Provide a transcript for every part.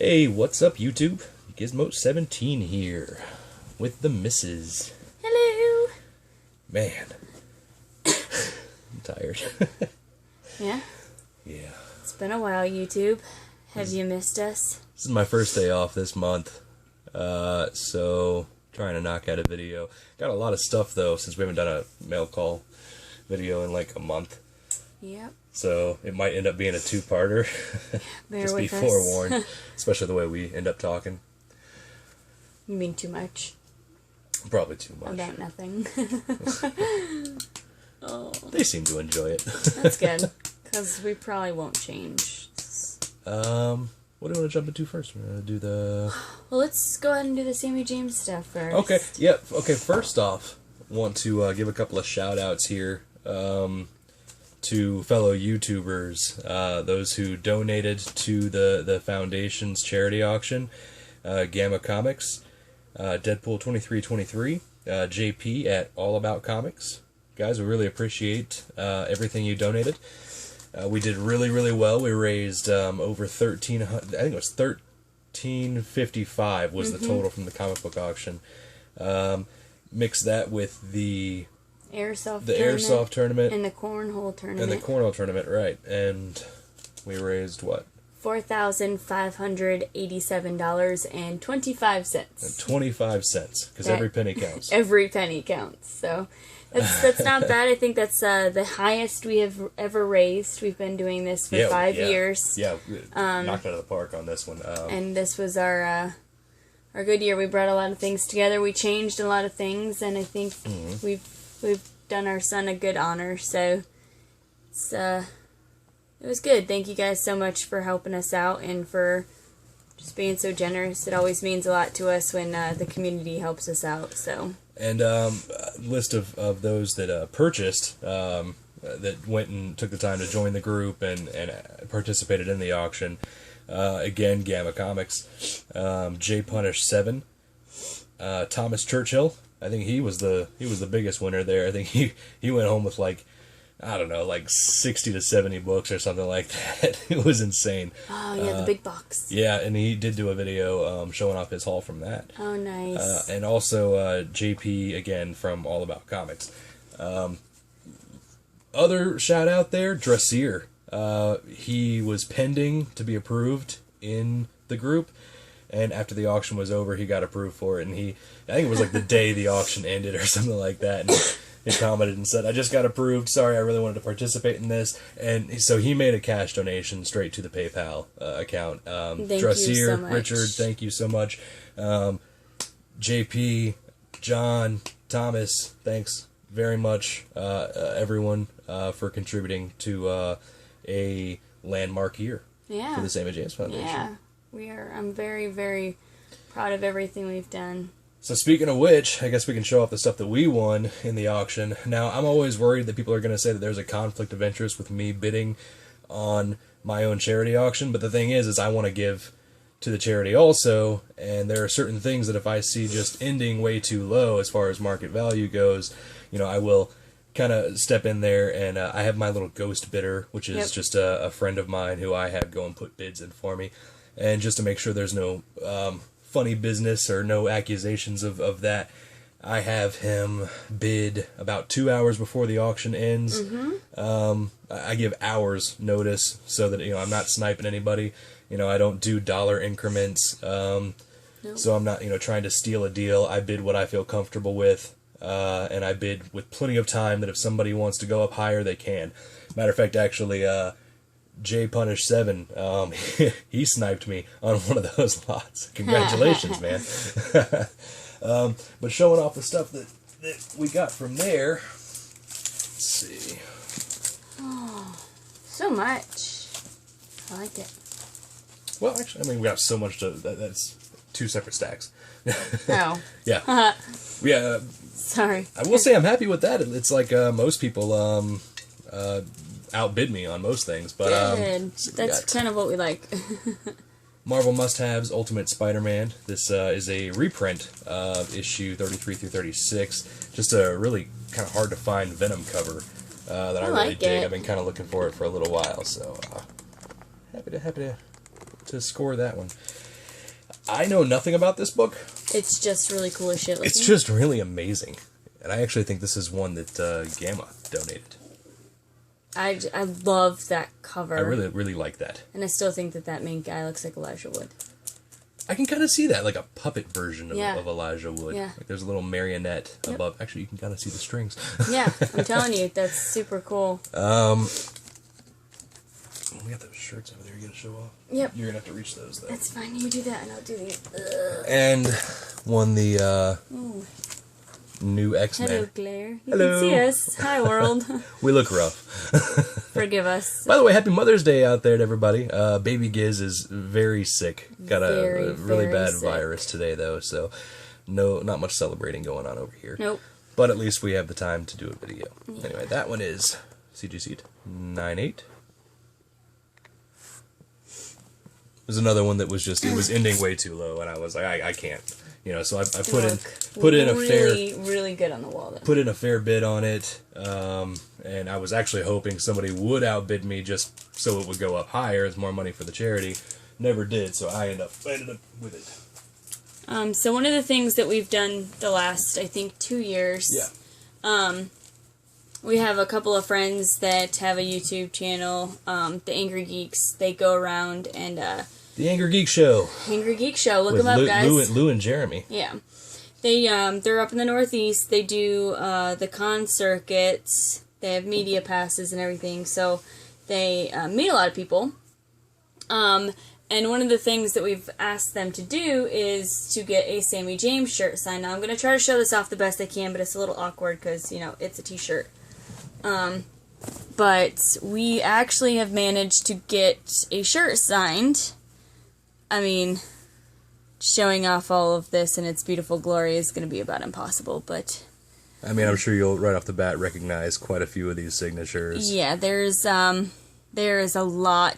Hey, what's up, YouTube? Gizmo17 here with the missus. Hello. Man, I'm tired. Yeah? Yeah. It's been a while, YouTube. Have you missed us? This is my first day off this month, so trying to knock out a video. Got a lot of stuff, though, since we haven't done a mail call video in like a month. Yep. So it might end up being a two-parter. Just be forewarned, especially the way we end up talking. You mean too much? Probably too much. About nothing. Oh. They seem to enjoy it. That's good, because we probably won't change. What do you want to jump into first? We're going to do the... Well, let's go ahead and do the Sammy James stuff first. Okay, yep. Okay, first off, want to give a couple of shout-outs here to fellow YouTubers, those who donated to the Foundation's charity auction, Gamma Comics, Deadpool2323, JP at All About Comics. Guys, we really appreciate everything you donated. We did really, really well. We raised over 1,300. I think it was 1,355 was the total from the comic book auction. Mix that with the airsoft tournament and the cornhole tournament. Right? And we raised what? $4,587.25. 25 cents, because every penny counts. Every penny counts. So that's not bad. I think that's the highest we have ever raised. We've been doing this for 5 years. Yeah, knocked out of the park on this one. And this was our good year. We brought a lot of things together. We changed a lot of things, and I think we've done our son a good honor. So it was good. Thank you guys so much for helping us out and for just being so generous. It always means a lot to us when the community helps us out. So. And list of those that purchased, that went and took the time to join the group and participated in the auction. Again, Gamma Comics, J Punish 7, Thomas Churchill. I think he was the biggest winner there. I think he went home with like, I don't know, like 60 to 70 books or something like that. It was insane. Oh, yeah, the big box. Yeah, and he did do a video showing off his haul from that. Oh, nice. And also JP, again, from All About Comics. Other shout out there, Dressier. He was pending to be approved in the group. And after the auction was over, he got approved for it. And I think it was like the day the auction ended or something like that. And he commented and said, "I just got approved. Sorry, I really wanted to participate in this." And so he made a cash donation straight to the PayPal account. Thank Dressier, you so much. Richard, thank you so much. JP, John, Thomas, thanks very much, everyone, for contributing to a landmark year for the Sammy James Foundation. Yeah, I'm very, very proud of everything we've done. So speaking of which, I guess we can show off the stuff that we won in the auction. Now, I'm always worried that people are going to say that there's a conflict of interest with me bidding on my own charity auction, but the thing is I want to give to the charity also, and there are certain things that if I see just ending way too low as far as market value goes, I will kind of step in there, and I have my little ghost bidder, which is just a friend of mine who I have go and put bids in for me, and just to make sure there's no funny business or no accusations of that, I have him bid about 2 hours before the auction ends. I give hours notice so that I'm not sniping anybody. I don't do dollar increments, so I'm not trying to steal a deal. I bid what I feel comfortable with, and I bid with plenty of time that if somebody wants to go up higher, they can. Matter of fact, actually, J Punish 7, he sniped me on one of those lots. Congratulations, man. But showing off the stuff that we got from there. Let's see. Oh, so much. I like it. Well, actually, we got so much that's two separate stacks. Oh. Yeah. Yeah. Sorry. I will say I'm happy with that. It's like most people outbid me on most things, but good. That's kind of what we like. Marvel Must-Haves Ultimate Spider-Man. This is a reprint of issue 33 through 36. Just a really kind of hard to find Venom cover that I really dig. I've been kind of looking for it for a little while, so happy to score that one. I know nothing about this book. It's just really cool as shit looking. It's just really amazing. And I actually think this is one that Gamma donated. I love that cover. I really, really like that. And I still think that main guy looks like Elijah Wood. I can kind of see that, like a puppet version of Elijah Wood. Yeah. Like there's a little marionette above. Actually, you can kind of see the strings. Yeah, I'm telling you, that's super cool. We got those shirts over there. You gonna show off? Yep. You're gonna have to reach those, though. That's fine. You do that, and I'll do these. And won the new X-Men. Hello, Claire. You Hello. can see us. Hi, world. We look rough. Forgive us. By the way, happy Mother's Day out there to everybody. Baby Giz is very sick. Got a really bad virus today, though, so not much celebrating going on over here. Nope. But at least we have the time to do a video. Yeah. Anyway, that one is CG Seat 98. There's another one that was just, it was ending way too low, and I was like, I can't. You know, so I put in a really good on the wall, though. Put in a fair bid on it, and I was actually hoping somebody would outbid me just so it would go up higher as more money for the charity. Never did, so I ended up with it. So one of the things that we've done the last, I think, 2 years, we have a couple of friends that have a YouTube channel, the Angry Geeks. They go around and The Angry Geek Show. Angry Geek Show. Look with them up, guys. Lou and Jeremy. Yeah. They're up in the Northeast. They do the con circuits. They have media passes and everything. So they meet a lot of people. And one of the things that we've asked them to do is to get a Sammy James shirt signed. Now, I'm going to try to show this off the best I can, but it's a little awkward because, you know, it's a t-shirt. But we actually have managed to get a shirt signed. I mean, showing off all of this in its beautiful glory is going to be about impossible, but... I mean, I'm sure you'll right off the bat recognize quite a few of these signatures. Yeah, there's a lot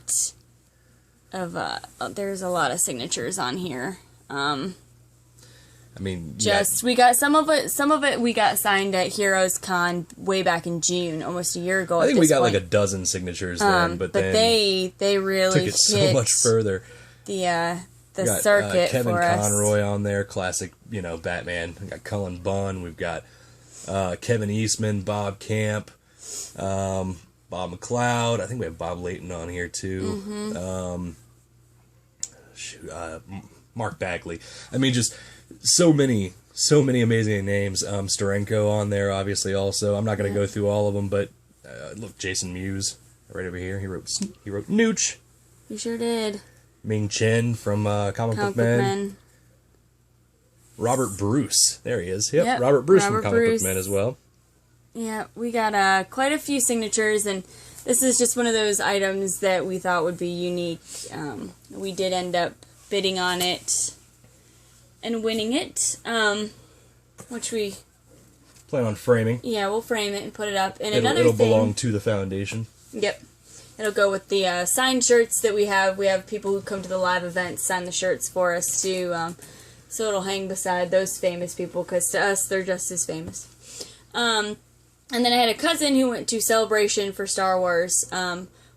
of signatures on here. I mean, we got some of it we got signed at Heroes Con way back in June, almost a year ago. I think we got like a dozen signatures then, but then they really took it so much further. The got, circuit Kevin for us. Conroy on there, classic, you know, Batman. We got Cullen Bunn. We've got Kevin Eastman, Bob Camp, Bob McLeod. I think we have Bob Layton on here too. Mm-hmm. Mark Bagley. I mean, just so many amazing names. Sterenko on there, obviously. Also, I'm not going to go through all of them, but look, Jason Mewes right over here. He wrote Nooch. You sure did. Ming Chen from Comic Book Men. Robert Bruce. There he is. Yep. Robert Bruce from Comic Book Men as well. Yeah, we got quite a few signatures, and this is just one of those items that we thought would be unique. We did end up bidding on it and winning it, which we plan on framing. Yeah, we'll frame it and put it up. And it'll belong to the foundation. Yep. It'll go with the signed shirts that we have. We have people who come to the live events sign the shirts for us, too. So it'll hang beside those famous people, because to us, they're just as famous. And then I had a cousin who went to Celebration for Star Wars.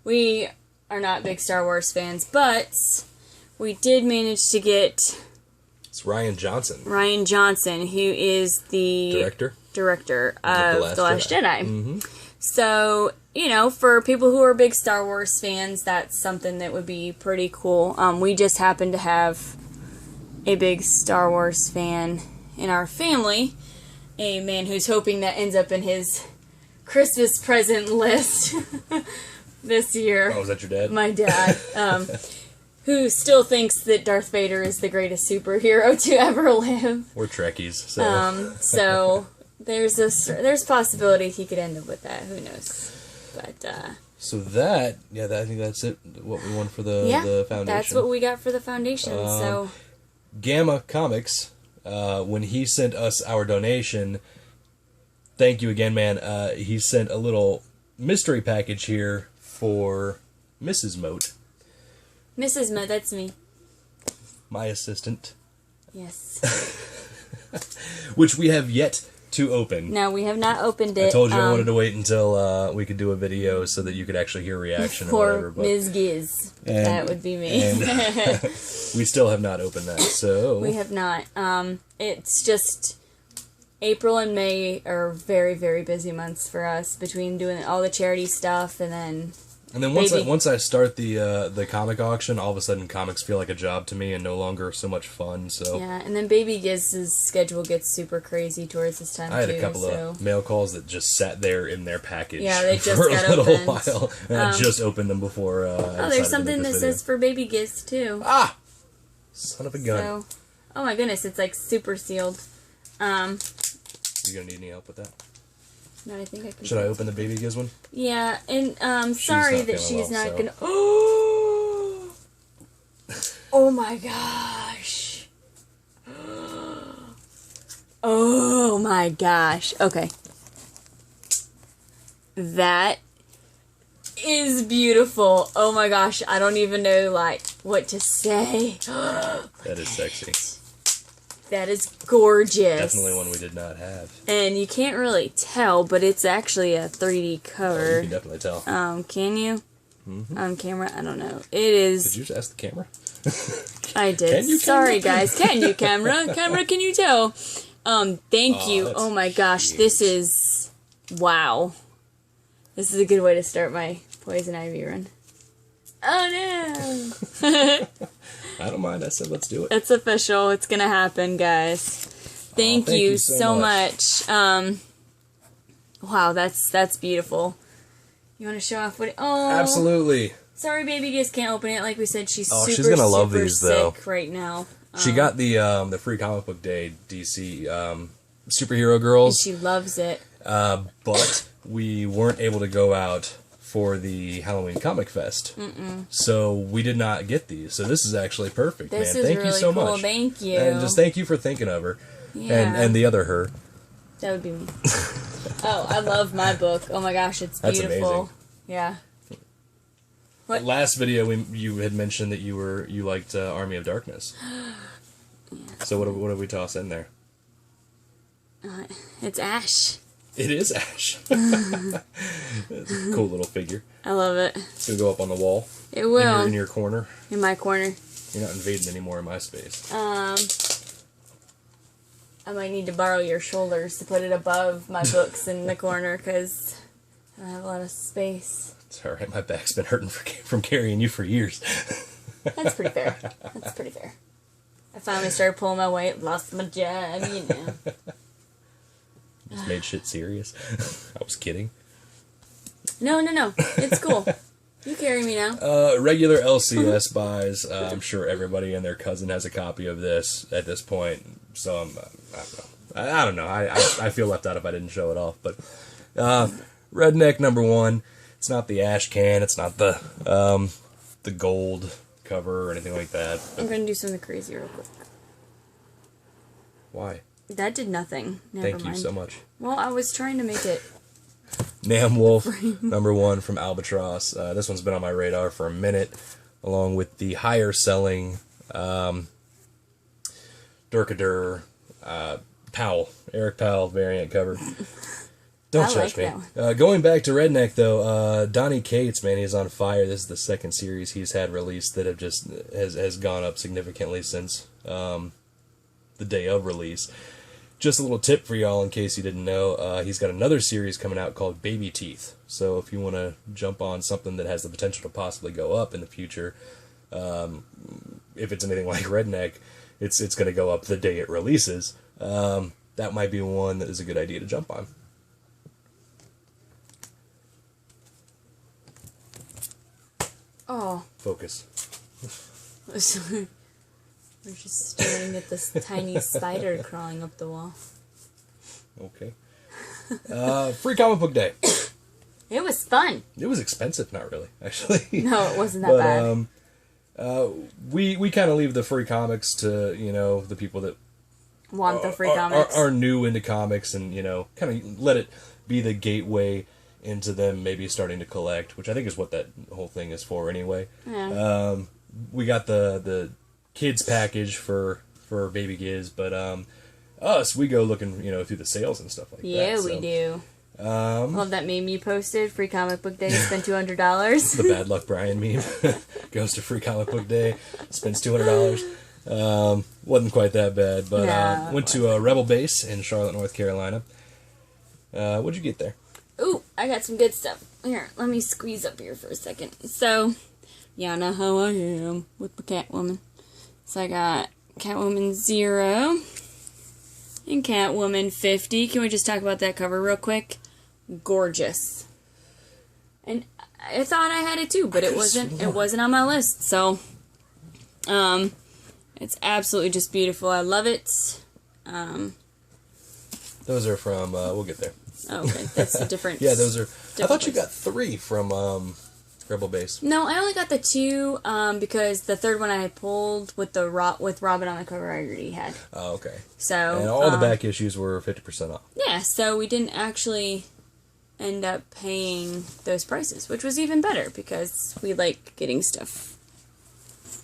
We are not big Star Wars fans, but we did manage to get... It's Ryan Johnson. Ryan Johnson, who is the... Director of The Last Jedi. Mm-hmm. So, you know, for people who are big Star Wars fans, that's something that would be pretty cool. We just happen to have a big Star Wars fan in our family. A man who's hoping that ends up in his Christmas present list this year. Oh, is that your dad? My dad. Who still thinks that Darth Vader is the greatest superhero to ever live. We're Trekkies, so... So... There's possibility he could end up with that. Who knows? But so I think that's it. What we won for the foundation. That's what we got for the foundation. So Gamma Comics, when he sent us our donation, thank you again, man. He sent a little mystery package here for Mrs. Moat. Mrs. Moat, that's me. My assistant. Yes. Which we have yet to open. No, we have not opened it. I told you I wanted to wait until we could do a video so that you could actually hear reaction or for whatever. But, Ms. Giz. That would be me. And we still have not opened that, so... We have not. It's just... April and May are very, very busy months for us between doing all the charity stuff and then... And then once I start the comic auction, all of a sudden comics feel like a job to me and no longer so much fun. So yeah, and then Baby Giz's schedule gets super crazy towards this time. I had a couple of mail calls that just sat there in their package. Yeah, they just for got a little opened. while, and I just opened them before. Oh, there's something that says for Baby Giz too. Ah, son of a gun! So, oh my goodness, it's like super sealed. You gonna need any help with that? No, I think I can. Should I open the Baby Giz one? Yeah, and sorry that she's not gonna. Oh my gosh! Oh my gosh! Okay, that is beautiful. Oh my gosh! I don't even know what to say. That is sexy. That is gorgeous. Definitely one we did not have. And you can't really tell, but it's actually a 3D cover. Oh, you can definitely tell. Can you? Mm-hmm. On camera? I don't know. It is... Did you just ask the camera? I did. Can you, Sorry, camera? guys. Can you, camera? Camera, can you tell? Thank you. Oh my gosh. huge. This is... Wow. This is a good way to start my Poison Ivy run. Oh no! I don't mind. I said let's do it. It's official. It's gonna happen, guys. Thank you so much. Wow, that's beautiful. You want to show off what? Oh, Absolutely. Sorry, Baby Giz can't open it. Like we said, she's super, she's gonna love super these, sick though. right now. She got the free comic book day DC superhero girls. And she loves it. But we weren't able to go out for the Halloween Comic Fest. So we did not get these. So this is actually perfect, This man. is Thank really you so cool. much. Thank you. And just thank you for thinking of her. Yeah. And the other her. That would be me. Oh, I love my book. Oh my gosh, it's That's beautiful. amazing. Yeah. What? Last video you had mentioned that you liked Army of Darkness. Yeah. So what do we toss in there? It's Ash. It is Ash. It's a cool little figure. I love it. It's gonna go up on the wall. It will. In your corner. In my corner. You're not invading any more of my space. I might need to borrow your shoulders to put it above my books in the corner because I don't have a lot of space. It's alright, my back's been hurting from carrying you for years. That's pretty fair. That's pretty fair. I finally started pulling my weight, lost my job, you know. Just made shit serious. I was kidding. No. It's cool. You carry me now. Regular LCS buys. I'm sure everybody and their cousin has a copy of this at this point. So I don't know. I feel left out if I didn't show it off. But Redneck #1. It's not the ash can. It's not the gold cover or anything like that. I'm gonna do something crazy real quick. Why? That did nothing. Never Thank mind. you so much. Well, I was trying to make it. Nam Wolf #1 from Albatross. This one's been on my radar for a minute, along with the higher selling Durkadur Powell, Eric Powell variant cover. Don't judge me. Going back to Redneck though, Donnie Cates, man, he's on fire. This is the second series he's had released that have just has gone up significantly since the day of release. Just a little tip for y'all in case you didn't know, he's got another series coming out called Baby Teeth. So if you want to jump on something that has the potential to possibly go up in the future, if it's anything like Redneck, it's going to go up the day it releases. That might be one that is a good idea to jump on. Oh. Focus. We're just staring at this tiny spider crawling up the wall. Okay. Free comic book day. It was fun. It was expensive, not really, actually. No, it wasn't that bad. We kind of leave the free comics to, the people that Want the free comics. Are new into comics and, kind of let it be the gateway into them maybe starting to collect, which I think is what that whole thing is for anyway. Yeah. We got the kids package for Baby Giz, but us, we go looking, through the sales and stuff like that. Yeah, we do. Love that meme you posted. Free comic book day. Spend $200. The Bad Luck Brian meme. Goes to Free Comic Book Day. Spends $200. Wasn't quite that bad, but went to a Rebel base in Charlotte, North Carolina. What'd you get there? Ooh, I got some good stuff. Here, let me squeeze up here for a second. So, y'all know how I am with the Catwoman. So I got Catwoman 0 and Catwoman 50. Can we just talk about that cover real quick? Gorgeous. And I thought I had it too, but it wasn't on my list. So, it's absolutely just beautiful. I love it. Those are from, we'll get there. Oh, okay. That's a different... Yeah, those are... I thought you got 3 from Rebel Base. No, I only got the 2 because the third one I had pulled with Robin on the cover I already had. Oh, okay. So... And all the back issues were 50% off. Yeah, so we didn't actually end up paying those prices, which was even better because we like getting stuff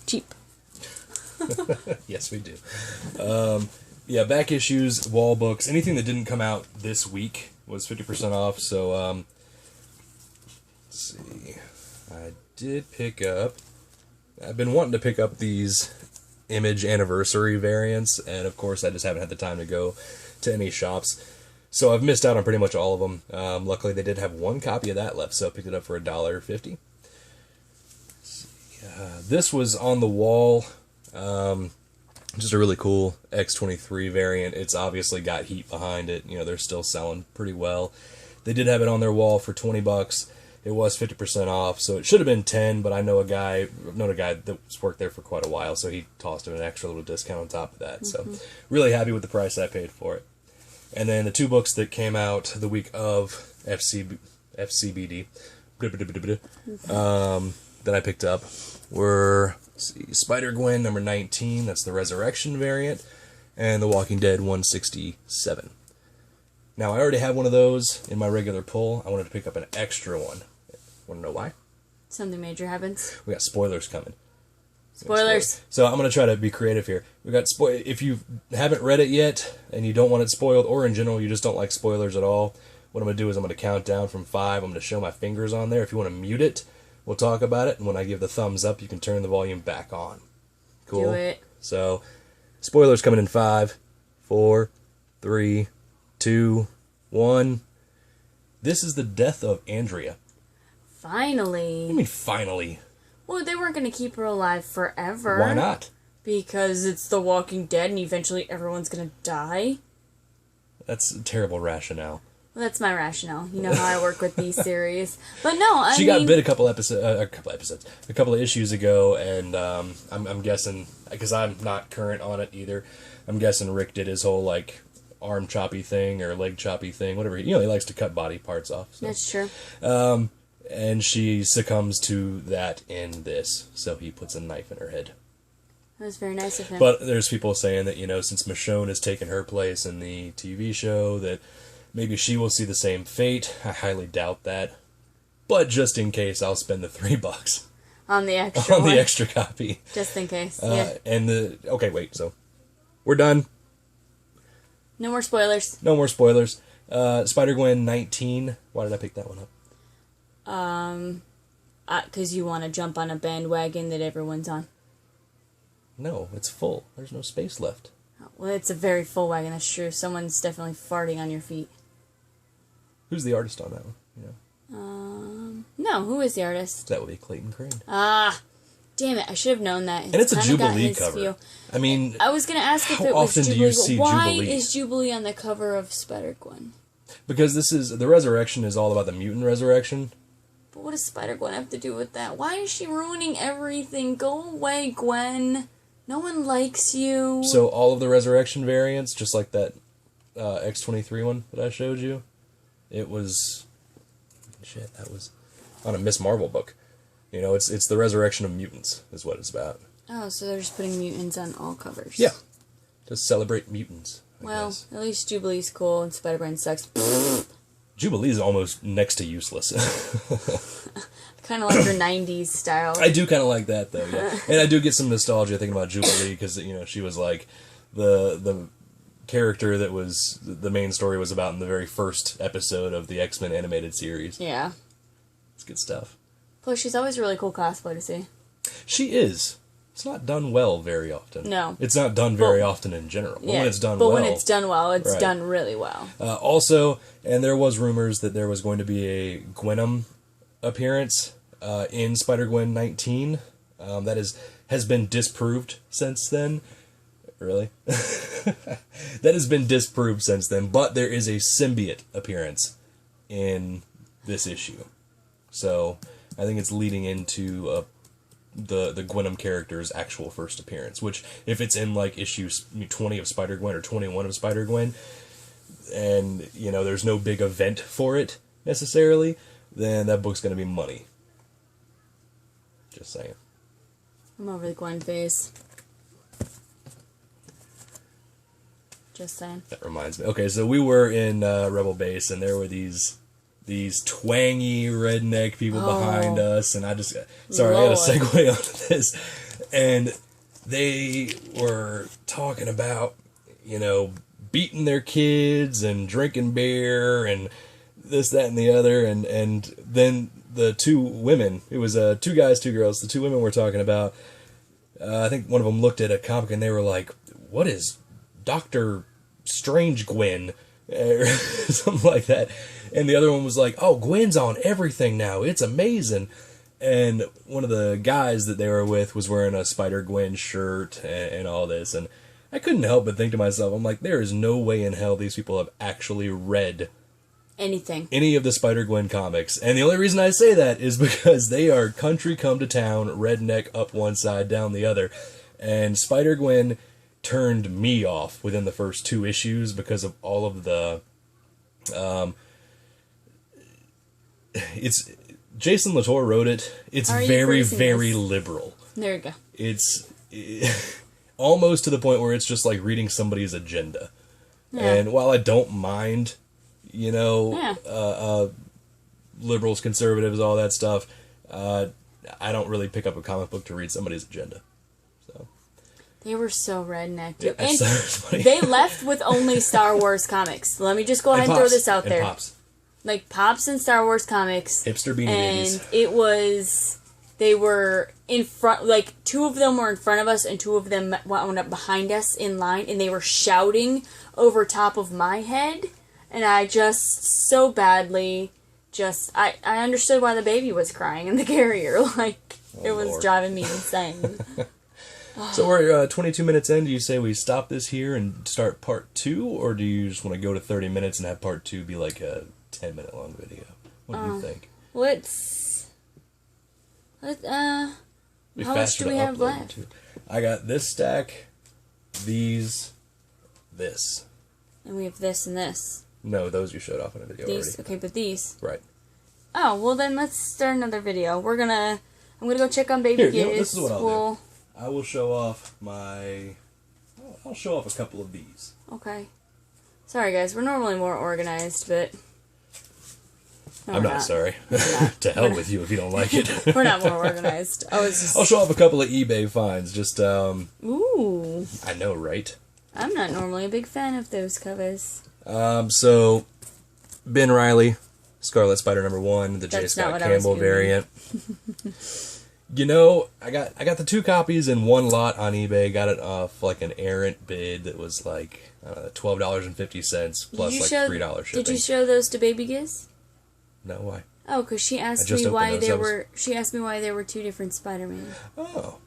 cheap. Yes, we do. Yeah, back issues, wall books, anything that didn't come out this week was 50% off. So, let's see. I did pick up... I've been wanting to pick up these Image Anniversary variants, and of course I just haven't had the time to go to any shops. So I've missed out on pretty much all of them. Luckily, they did have 1 copy of that left, so I picked it up for $1.50. This was on the wall. Just a really cool X23 variant. It's obviously got heat behind it. They're still selling pretty well. They did have it on their wall for $20. It was 50% off, so it should have been 10. But I've known a guy that's worked there for quite a while, so he tossed him an extra little discount on top of that. So really happy with the price I paid for it. And then the 2 books that came out the week of FCBD that I picked up were Spider-Gwen number 19, that's the Resurrection variant, and The Walking Dead 167. Now, I already have one of those in my regular pull. I wanted to pick up an extra one. Want to know why? Something major happens. We got spoilers coming. Spoilers. So I'm going to try to be creative here. We got if you haven't read it yet and you don't want it spoiled, or in general you just don't like spoilers at all, what I'm going to do is I'm going to count down from 5. I'm going to show my fingers on there. If you want to mute it, we'll talk about it, and when I give the thumbs up, you can turn the volume back on. Cool? Do it. So, spoilers coming in 5, 4, 3, 2, 1. This is the death of Andrea. Finally. What do you mean, finally? Well, they weren't going to keep her alive forever. Why not? Because it's The Walking Dead, and eventually everyone's going to die. That's a terrible rationale. Well, that's my rationale. You know how I work with these series. But no, She got bit a couple of issues ago, and I'm guessing, because I'm not current on it either, I'm guessing Rick did his whole, arm choppy thing, or leg choppy thing, whatever. He likes to cut body parts off. So. That's true. And she succumbs to that in this, so he puts a knife in her head. That was very nice of him. But there's people saying that, since Michonne has taken her place in the TV show, that maybe she will see the same fate. I highly doubt that. But just in case, I'll spend the $3 on the extra the extra copy. Just in case. Yeah. And okay, wait. So we're done. No more spoilers. No more spoilers. Spider-Gwen 19. Why did I pick that one up? Because you want to jump on a bandwagon that everyone's on. No, it's full. There's no space left. Well, it's a very full wagon. That's true. Someone's definitely farting on your feet. Who's the artist on that one? No, who is the artist? That would be Clayton Crane. Damn it! I should have known that. And it's a Jubilee cover. Feel. I mean, I was gonna ask if it was Jubilee. Why is Jubilee on the cover of Spider-Gwen? Because the resurrection is all about the mutant resurrection. But what does Spider-Gwen have to do with that? Why is she ruining everything? Go away, Gwen. No one likes you. So all of the resurrection variants, just like that X23 one that I showed you, it was... Shit, that was on a Miss Marvel book. It's the resurrection of mutants is what it's about. Oh, so they're just putting mutants on all covers. Yeah. To celebrate mutants, I guess. At least Jubilee's cool and Spider-Man sucks. Jubilee is almost next to useless. Kind of like her 90s style. I do kind of like that, though, yeah. And I do get some nostalgia thinking about Jubilee, because, she was like the character that was the main story was about in the very first episode of the X-Men animated series. Yeah. It's good stuff. Plus, she's always really cool cosplay to see. She is. It's not done well very often. No. It's not done very often in general. But when it's done well... But when it's done well, it's right. done really well. Also, and there was rumors that there was going to be a Gwenom appearance in Spider-Gwen 19. That has been disproved since then. Really? That has been disproved since then. But there is a symbiote appearance in this issue. So, I think it's leading into the Gwenom character's actual first appearance, which if it's in like issue 20 of Spider-Gwen or 21 of Spider-Gwen, and there's no big event for it necessarily, then that book's gonna be money. Just saying. I'm over the Gwen phase. Just saying. That reminds me. Okay, so we were in Rebel Base, and there were these twangy redneck people behind us, and I gotta segue onto this. And they were talking about, beating their kids and drinking beer and this, that, and the other. And then the two women, it was 2 guys, 2 girls, the 2 women were talking about, I think one of them looked at a comic and they were like, what is Dr. Strange Gwen? Or something like that. And the other one was like, oh, Gwen's on everything now. It's amazing. And one of the guys that they were with was wearing a Spider-Gwen shirt and all this. And I couldn't help but think to myself, I'm like, there is no way in hell these people have actually read any of the Spider-Gwen comics. And the only reason I say that is because they are country come to town, redneck up one side, down the other. And Spider-Gwen turned me off within the first 2 issues because of all of the it's Jason Latour wrote it. It's very, very liberal. There you go. It's almost to the point where it's just like reading somebody's agenda. Yeah. And while I don't mind, liberals, conservatives, all that stuff, I don't really pick up a comic book to read somebody's agenda. So they were so redneck. Yeah, and they left with only Star Wars comics. Let me just go ahead and throw this out there. Pops. Like Pops and Star Wars comics. Hipster Beanie Babies. And it was, they were in front, like 2 of them were in front of us and 2 of them wound up behind us in line, and they were shouting over top of my head, and I just so badly I understood why the baby was crying in the carrier. Like, it was driving me insane. So we're 22 minutes in. Do you say we stop this here and start part 2, or do you just want to go to 30 minutes and have part 2 be like a 10-minute long video? What do you think? How much do we have left? I got this stack, these, this. And we have this and this. No, those you showed off in a video already. Okay, but these. Right. Oh, well then let's start another video. I'm gonna go check on Baby Giz. This is what I'll do. I will show off I'll show off a couple of these. Okay. Sorry guys, we're normally more organized, but... No, I'm not sorry. To hell with you if you don't like it. We're not more organized. I'll show off a couple of eBay finds. Just, Ooh. I know, right? I'm not normally a big fan of those covers. So, Ben Reilly, Scarlet Spider #1, the J. Scott Campbell variant. I got the 2 copies in one lot on eBay. Got it off like an errant bid that was like $12.50 plus like $3 shipping. Did you show those to Baby Giz? No, why? Oh, because she asked me why there were 2 different Spider-Man. Oh.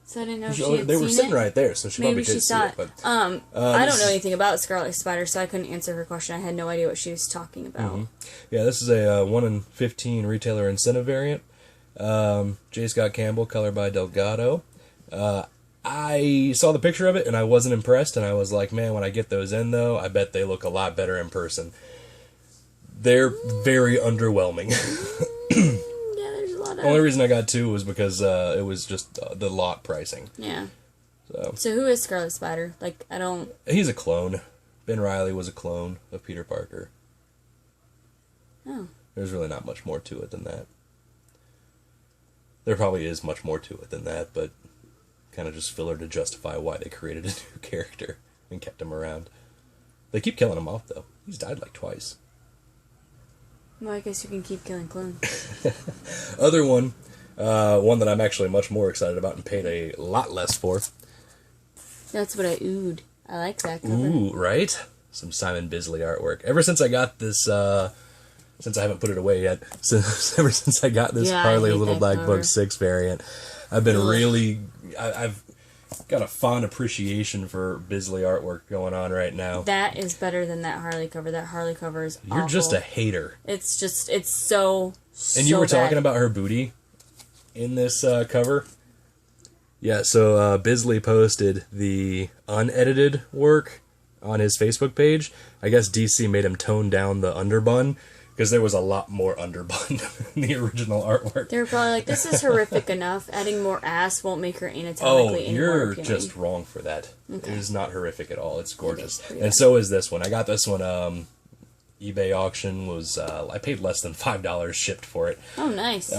So I didn't know if she had seen it. They were sitting right there, so she probably did see it. But, I don't know anything about Scarlet Spider, so I couldn't answer her question. I had no idea what she was talking about. Mm-hmm. Yeah, this is a 1 in 15 retailer incentive variant. J. Scott Campbell, color by Delgado. I saw the picture of it, and I wasn't impressed, and I was like, man, when I get those in, though, I bet they look a lot better in person. They're very underwhelming. Yeah, there's a lot of... The only reason I got 2 was because it was just the lot pricing. Yeah. So who is Scarlet Spider? Like, I don't... He's a clone. Ben Reilly was a clone of Peter Parker. Oh. There's really not much more to it than that. There probably is much more to it than that, but kind of just filler to justify why they created a new character and kept him around. They keep killing him off, though. He's died like twice. Well, I guess you can keep killing clones. Other one that I'm actually much more excited about and paid a lot less for. That's what I oohed. I like that cover. Ooh, right? Some Simon Bisley artwork. Ever since I got this, since I haven't put it away yet, ever since I got this Harley Little Black Book 6 variant, I've been I've got a fond appreciation for Bisley artwork going on right now. That is better than that Harley cover. That Harley cover is awful. You're just a hater. It's so And you were bad. talking about her booty in this cover? Yeah, so Bisley posted the unedited work on his Facebook page. I guess DC made him tone down the underbun, because there was a lot more underbun in the original artwork. They were probably like, this is horrific enough. Adding more ass won't make her anatomically any more you're appealing. just wrong for that. Okay. It is not horrific at all. It's gorgeous. Okay, And so is this one. I got this one, eBay auction was, I paid less than $5 shipped for it. Oh, nice.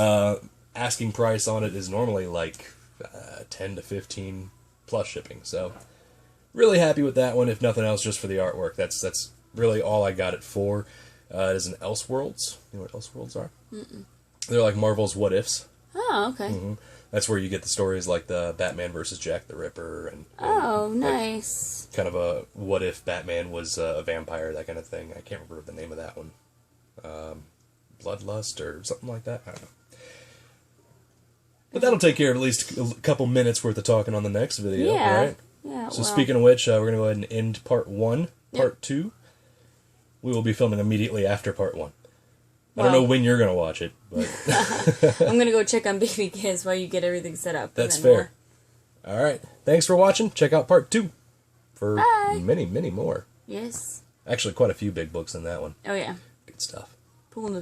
Asking price on it is normally like 10 to 15 plus shipping. So really happy with that one, if nothing else, just for the artwork. That's really all I got it for. It is an Elseworlds. You know what Elseworlds are? Mm-mm. They're like Marvel's What Ifs. Oh, okay. Mm-hmm. That's where you get the stories like the Batman versus Jack the Ripper. And nice. Kind of a what if Batman was a vampire, that kind of thing. I can't remember the name of that one. Bloodlust or something like that. I don't know. But that'll take care of at least a couple minutes worth of talking on the next video, right? Yeah. So speaking of which, we're going to go ahead and end part 1. Part 2, we will be filming immediately after part 1. I don't know when you're going to watch it, but... I'm going to go check on Baby Kids while you get everything set up. That's fair. All right. Thanks for watching. Check out part 2 for many, many more. Yes. Actually, quite a few big books in that one. Oh, yeah. Good stuff. Pulling the